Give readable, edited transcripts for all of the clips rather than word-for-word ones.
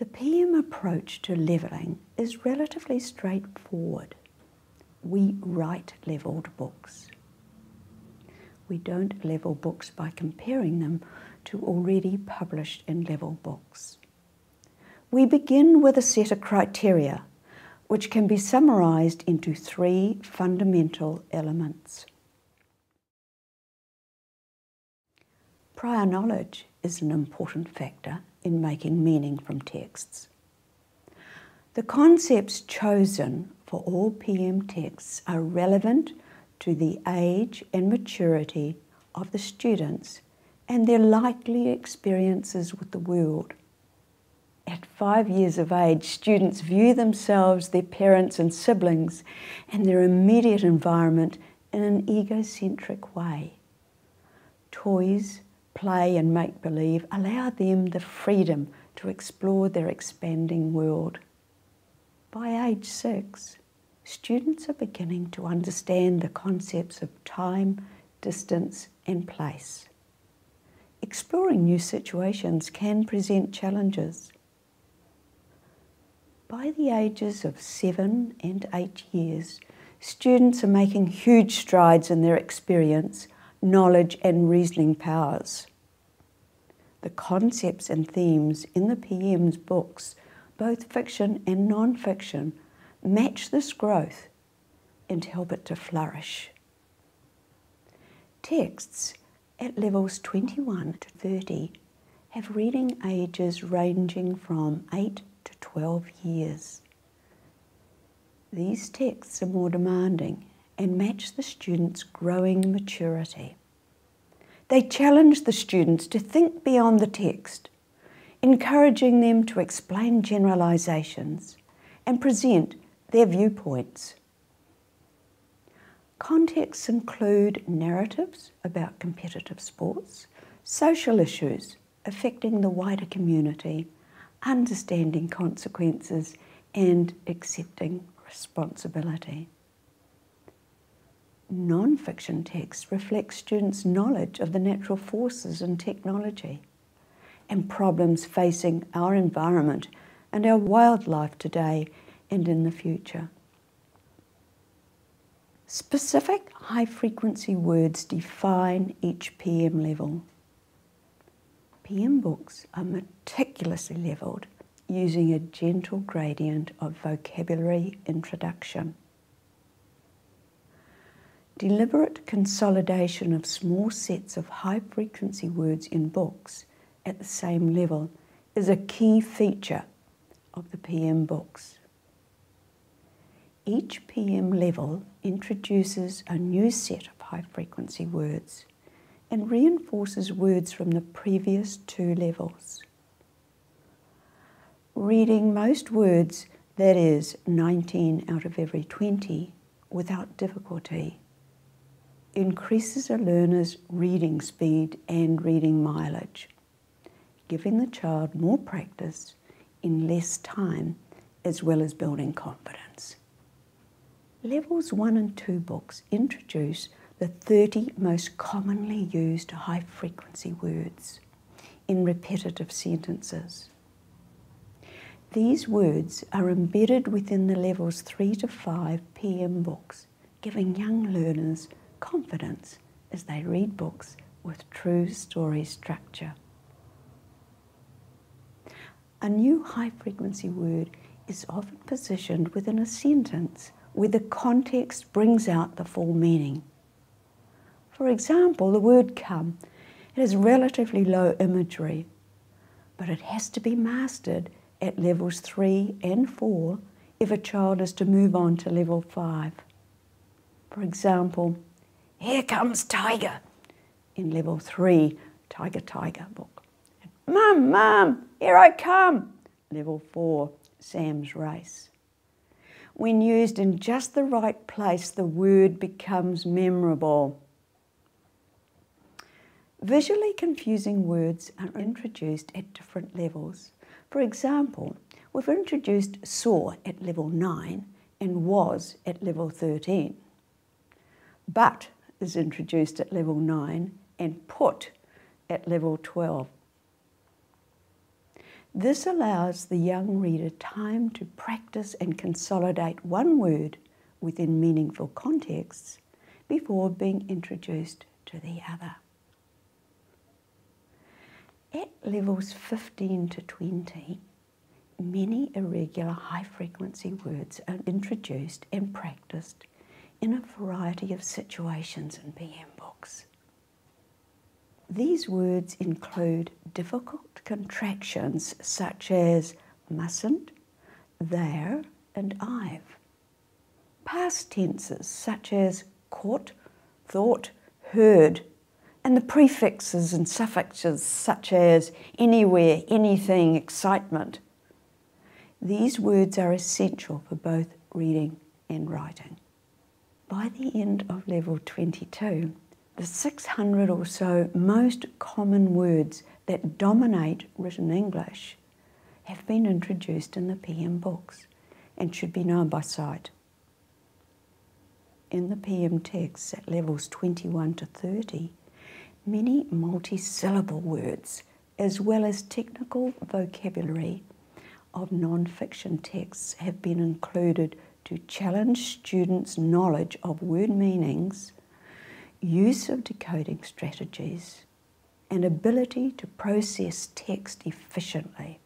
The PM approach to levelling is relatively straightforward. We write levelled books. We don't level books by comparing them to already published and level books. We begin with a set of criteria, which can be summarised into 3 fundamental elements. Prior knowledge is an important factor in making meaning from texts. The concepts chosen for all PM texts are relevant to the age and maturity of the students and their likely experiences with the world. At 5 years of age, students view themselves, their parents and siblings, and their immediate environment in an egocentric way. Toys, play and make-believe allow them the freedom to explore their expanding world. By age 6, students are beginning to understand the concepts of time, distance and place. Exploring new situations can present challenges. By the ages of 7 and 8 years, students are making huge strides in their experience, knowledge and reasoning powers. The concepts and themes in the PM's books, both fiction and non-fiction, match this growth and help it to flourish. Texts at levels 21 to 30 have reading ages ranging from 8 to 12 years. These texts are more demanding and match the students' growing maturity. They challenge the students to think beyond the text, encouraging them to explain generalisations and present their viewpoints. Contexts include narratives about competitive sports, social issues affecting the wider community, understanding consequences and accepting responsibility. Non-fiction texts reflect students' knowledge of the natural forces and technology and problems facing our environment and our wildlife today and in the future. Specific high-frequency words define each PM level. PM books are meticulously levelled using a gentle gradient of vocabulary introduction. Deliberate consolidation of small sets of high-frequency words in books at the same level is a key feature of the PM books. Each PM level introduces a new set of high-frequency words and reinforces words from the previous 2 levels. Reading most words, that is 19 out of every 20, without difficulty, increases a learner's reading speed and reading mileage, giving the child more practice in less time, as well as building confidence. Levels 1 and 2 books introduce the 30 most commonly used high-frequency words in repetitive sentences. These words are embedded within the levels 3 to 5 PM books, giving young learners confidence as they read books with true story structure. A new high-frequency word is often positioned within a sentence where the context brings out the full meaning. For example, the word come, it has relatively low imagery, but it has to be mastered at levels 3 and 4 if a child is to move on to level 5. For example, here comes Tiger in level 3, Tiger, Tiger book. Mum, Mum, here I come, level 4, Sam's race. When used in just the right place, the word becomes memorable. Visually confusing words are introduced at different levels. For example, we've introduced saw at level 9 and was at level 13. But is introduced at level 9 and put at level 12. This allows the young reader time to practice and consolidate one word within meaningful contexts before being introduced to the other. At levels 15 to 20, many irregular high-frequency words are introduced and practiced in a variety of situations in PM books. These words include difficult contractions such as mustn't, there, and I've. Past tenses such as caught, thought, heard, and the prefixes and suffixes such as anywhere, anything, excitement. These words are essential for both reading and writing. By the end of level 22, the 600 or so most common words that dominate written English have been introduced in the PM books and should be known by sight. In the PM texts at levels 21 to 30, many multi-syllable words, as well as technical vocabulary of non-fiction texts, have been included to challenge students' knowledge of word meanings, use of decoding strategies, and ability to process text efficiently.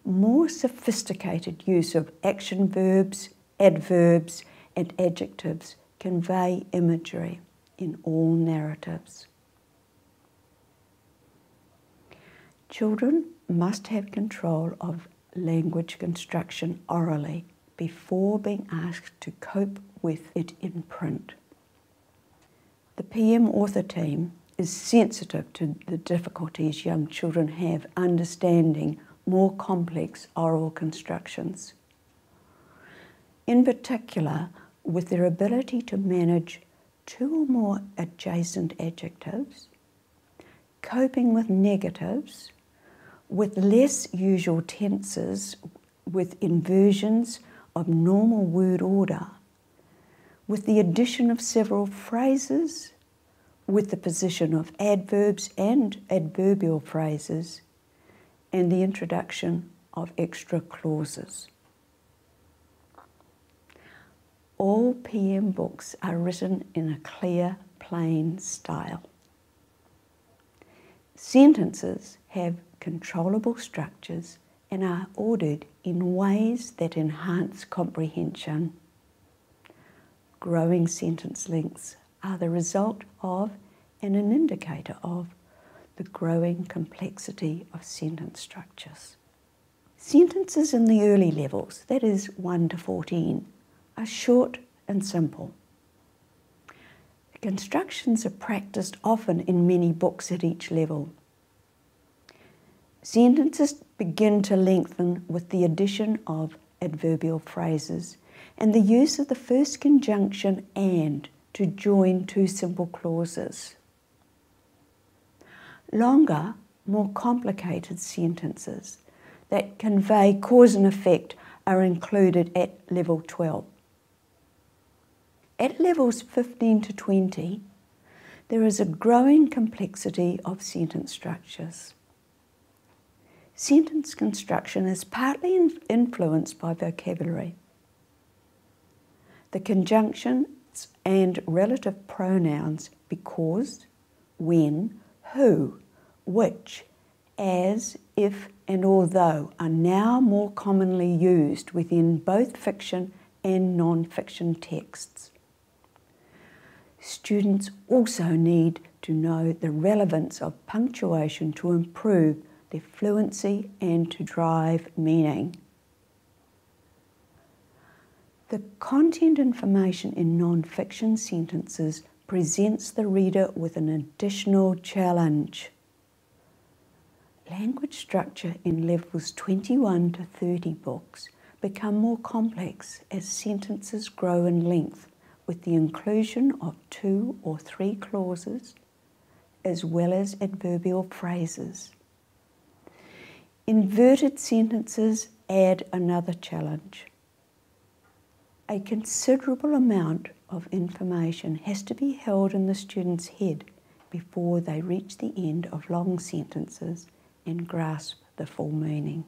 More sophisticated use of action verbs, adverbs, and adjectives convey imagery in all narratives. Children must have control of language construction orally before being asked to cope with it in print. The PM author team is sensitive to the difficulties young children have understanding more complex oral constructions. In particular, with their ability to manage two or more adjacent adjectives, coping with negatives, with less usual tenses, with inversions of normal word order, with the addition of several phrases, with the position of adverbs and adverbial phrases, and the introduction of extra clauses. All PM books are written in a clear, plain style. Sentences have controllable structures and are ordered in ways that enhance comprehension. Growing sentence lengths are the result of and an indicator of the growing complexity of sentence structures. Sentences in the early levels, that is 1 to 14, are short and simple. The constructions are practiced often in many books at each level. Sentences begin to lengthen with the addition of adverbial phrases and the use of the first conjunction and to join two simple clauses. Longer, more complicated sentences that convey cause and effect are included at level 12. At levels 15 to 20, there is a growing complexity of sentence structures. Sentence construction is partly influenced by vocabulary. The conjunctions and relative pronouns because, when, who, which, as, if, and although are now more commonly used within both fiction and non-fiction texts. Students also need to know the relevance of punctuation to improve their fluency and to drive meaning. The content information in non-fiction sentences presents the reader with an additional challenge. Language structure in levels 21 to 30 books become more complex as sentences grow in length with the inclusion of 2 or 3 clauses as well as adverbial phrases. Inverted sentences add another challenge. A considerable amount of information has to be held in the student's head before they reach the end of long sentences and grasp the full meaning.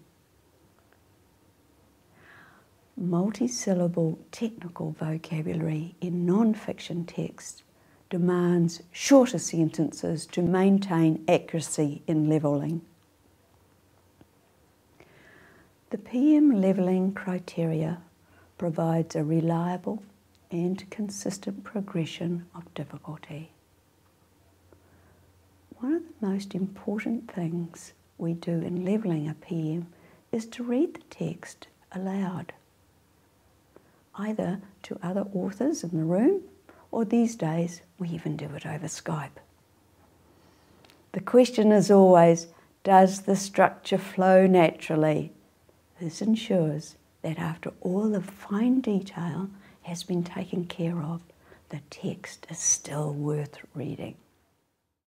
Multi-syllable technical vocabulary in non-fiction texts demands shorter sentences to maintain accuracy in levelling. The PM levelling criteria provides a reliable and consistent progression of difficulty. One of the most important things we do in levelling a PM is to read the text aloud, either to other authors in the room, or these days we even do it over Skype. The question is always, does the structure flow naturally? This ensures that after all the fine detail has been taken care of, the text is still worth reading.